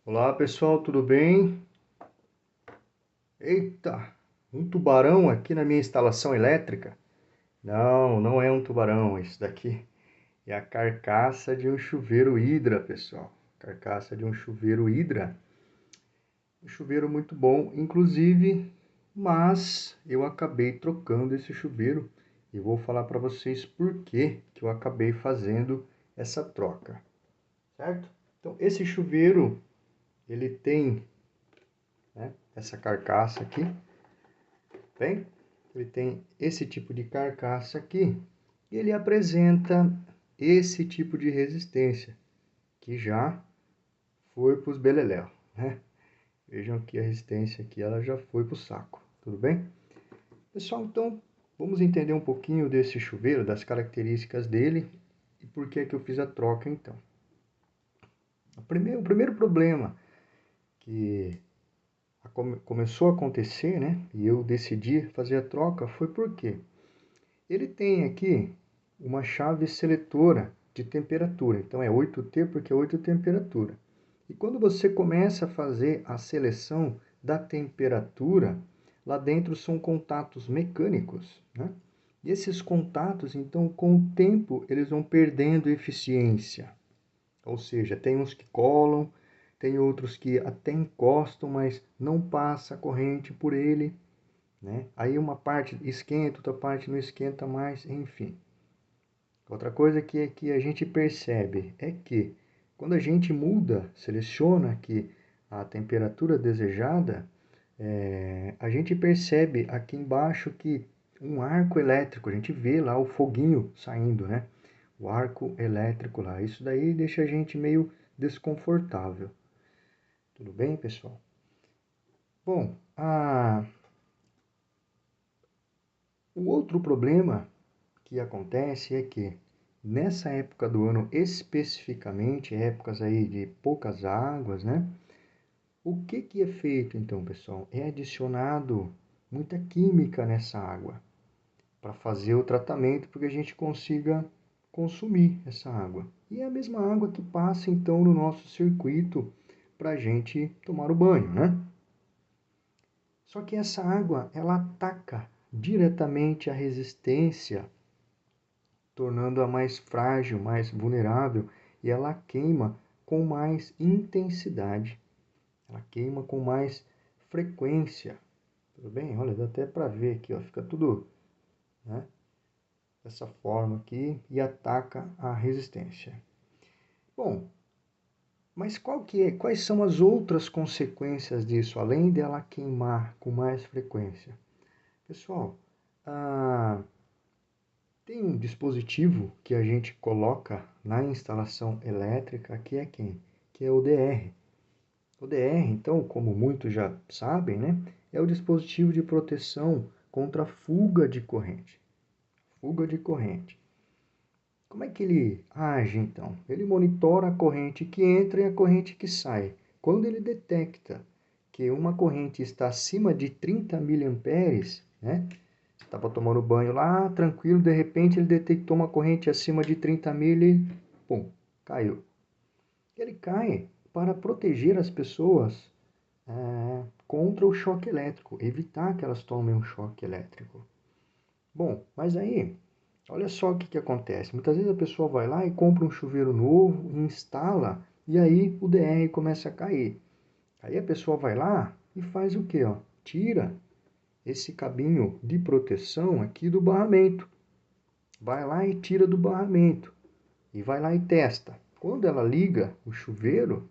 Olá pessoal, tudo bem? Eita, um tubarão aqui na minha instalação elétrica? Não, não é um tubarão, isso daqui é a carcaça de um chuveiro Hidra, pessoal. Carcaça de um chuveiro Hidra. Um chuveiro muito bom, inclusive, mas eu acabei trocando esse chuveiro e vou falar para vocês por que eu acabei fazendo essa troca, certo? Então, esse chuveiro, ele tem, né, essa carcaça aqui. Bem, ele tem esse tipo de carcaça aqui e ele apresenta esse tipo de resistência que já foi para os beleléu, né? Vejam que a resistência aqui ela já foi para o saco, tudo bem? Pessoal, então vamos entender um pouquinho desse chuveiro, das características dele e por que é que eu fiz a troca então. O primeiro problema que começou a acontecer, né? E eu decidi fazer a troca foi porque ele tem aqui uma chave seletora de temperatura, então é 8T porque é 8 temperatura. E quando você começa a fazer a seleção da temperatura, lá dentro são contatos mecânicos, né? E esses contatos, então, com o tempo, eles vão perdendo eficiência. Ou seja, tem uns que colam, tem outros que até encostam, mas não passa a corrente por ele, né? Aí uma parte esquenta, outra parte não esquenta mais, enfim. Outra coisa que a gente percebe é que quando a gente muda, seleciona aqui a temperatura desejada, a gente percebe aqui embaixo que um arco elétrico, a gente vê lá o foguinho saindo, né? O arco elétrico lá. Isso daí deixa a gente meio desconfortável. Tudo bem, pessoal? Bom, o outro problema que acontece é que nessa época do ano, especificamente, épocas aí de poucas águas, né? O que é feito então, pessoal? É adicionado muita química nessa água para fazer o tratamento para que a gente consiga consumir essa água. E é a mesma água que passa então no nosso circuito para a gente tomar o banho, né? Só que essa água, ela ataca diretamente a resistência, tornando-a mais frágil, mais vulnerável, e ela queima com mais intensidade, ela queima com mais frequência. Tudo bem? Olha, dá até para ver aqui, ó, fica tudo, né, dessa forma aqui e ataca a resistência. Bom, mas quais são as outras consequências disso, além dela queimar com mais frequência? Pessoal, ah, tem um dispositivo que a gente coloca na instalação elétrica que é quem? Que é o DR. O DR, então, como muitos já sabem, né, é o dispositivo de proteção contra fuga de corrente. Fuga de corrente. Como é que ele age, então? Ele monitora a corrente que entra e a corrente que sai. Quando ele detecta que uma corrente está acima de 30 miliamperes, né? Você estava tomando banho lá, tranquilo, de repente ele detectou uma corrente acima de 30 mil e pum, caiu. Ele cai para proteger as pessoas contra o choque elétrico, evitar que elas tomem um choque elétrico. Bom, mas aí, olha só o que acontece. Muitas vezes a pessoa vai lá e compra um chuveiro novo, instala, e aí o DR começa a cair. Aí a pessoa vai lá e faz o quê? Ó? Tira esse cabinho de proteção aqui do barramento. Vai lá e tira do barramento. E vai lá e testa. Quando ela liga o chuveiro,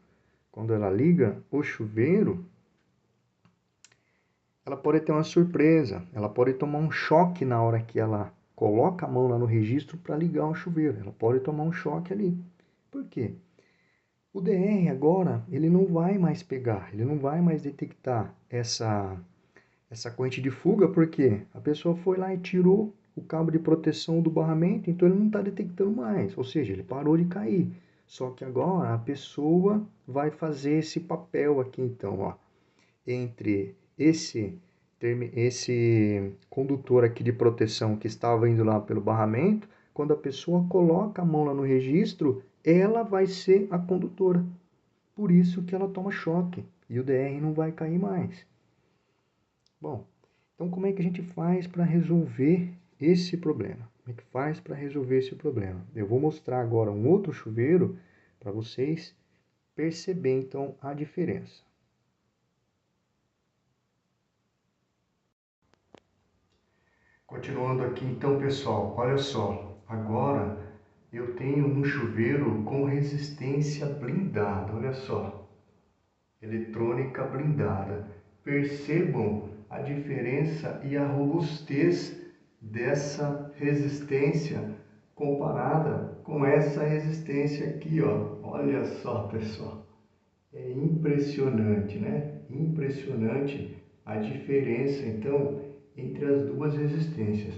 ela pode ter uma surpresa. Ela pode tomar um choque na hora que ela coloca a mão lá no registro para ligar o chuveiro. Ela pode tomar um choque ali. Por quê? O DR agora, ele não vai mais pegar, ele não vai mais detectar essa corrente de fuga, porque a pessoa foi lá e tirou o cabo de proteção do barramento, então ele não está detectando mais, ou seja, ele parou de cair. Só que agora a pessoa vai fazer esse papel aqui, então, ó, entre esse condutor aqui de proteção que estava indo lá pelo barramento, quando a pessoa coloca a mão lá no registro, ela vai ser a condutora. por isso que ela toma choque e o DR não vai cair mais. Bom, então como é que a gente faz para resolver esse problema? Como é que faz para resolver esse problema? Eu vou mostrar agora um outro chuveiro para vocês perceberem então a diferença. Continuando aqui então, pessoal, olha só, agora eu tenho um chuveiro com resistência blindada, olha só, eletrônica blindada. Percebam a diferença e a robustez dessa resistência comparada com essa resistência aqui, ó. Olha só, pessoal, é impressionante, né? Impressionante a diferença então entre as duas resistências.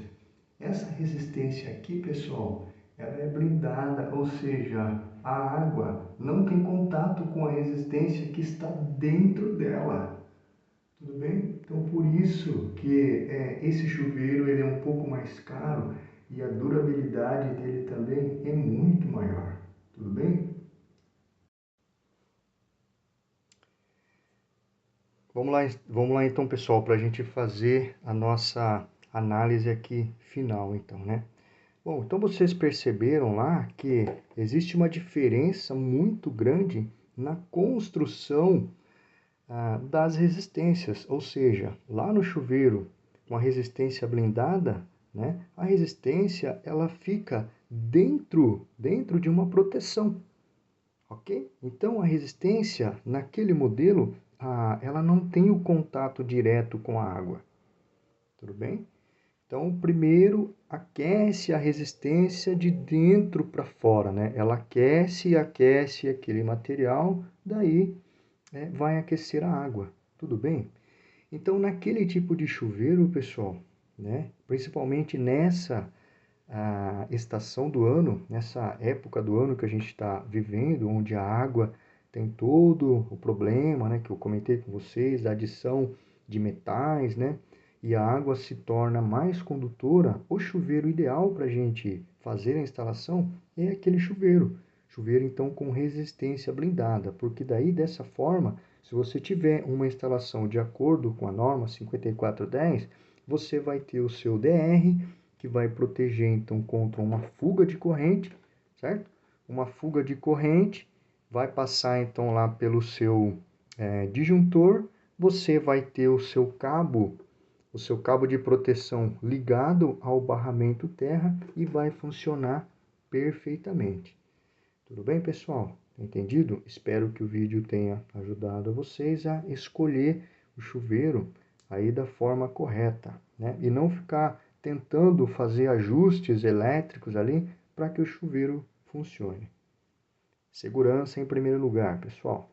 Essa resistência aqui, pessoal, ela é blindada, ou seja, a água não tem contato com a resistência que está dentro dela. Tudo bem? Então, por isso que esse chuveiro ele é um pouco mais caro e a durabilidade dele também é muito maior. Tudo bem? Vamos lá então, pessoal, para a gente fazer a nossa análise aqui final, então, né? Bom, então vocês perceberam lá que existe uma diferença muito grande na construção das resistências, ou seja, lá no chuveiro com a resistência blindada, né, a resistência ela fica dentro de uma proteção, ok? Então a resistência naquele modelo ela não tem o contato direto com a água, tudo bem? Então, primeiro aquece a resistência de dentro para fora, né? Ela aquece e aquece aquele material, daí vai aquecer a água, tudo bem? Então, naquele tipo de chuveiro, pessoal, né? Principalmente nessa estação do ano, nessa época do ano que a gente está vivendo, onde a água tem todo o problema, né? Que eu comentei com vocês, da adição de metais, né? E a água se torna mais condutora, o chuveiro ideal para a gente fazer a instalação é aquele chuveiro. Chuveiro, então, com resistência blindada, porque daí, dessa forma, se você tiver uma instalação de acordo com a norma 5410, você vai ter o seu DR, que vai proteger, então, contra uma fuga de corrente, certo? Uma fuga de corrente vai passar, então, lá pelo seu disjuntor, você vai ter o seu cabo de proteção ligado ao barramento terra e vai funcionar perfeitamente. Tudo bem, pessoal? Entendido? Espero que o vídeo tenha ajudado vocês a escolher o chuveiro aí da forma correta, né? E não ficar tentando fazer ajustes elétricos ali para que o chuveiro funcione. Segurança em primeiro lugar, pessoal.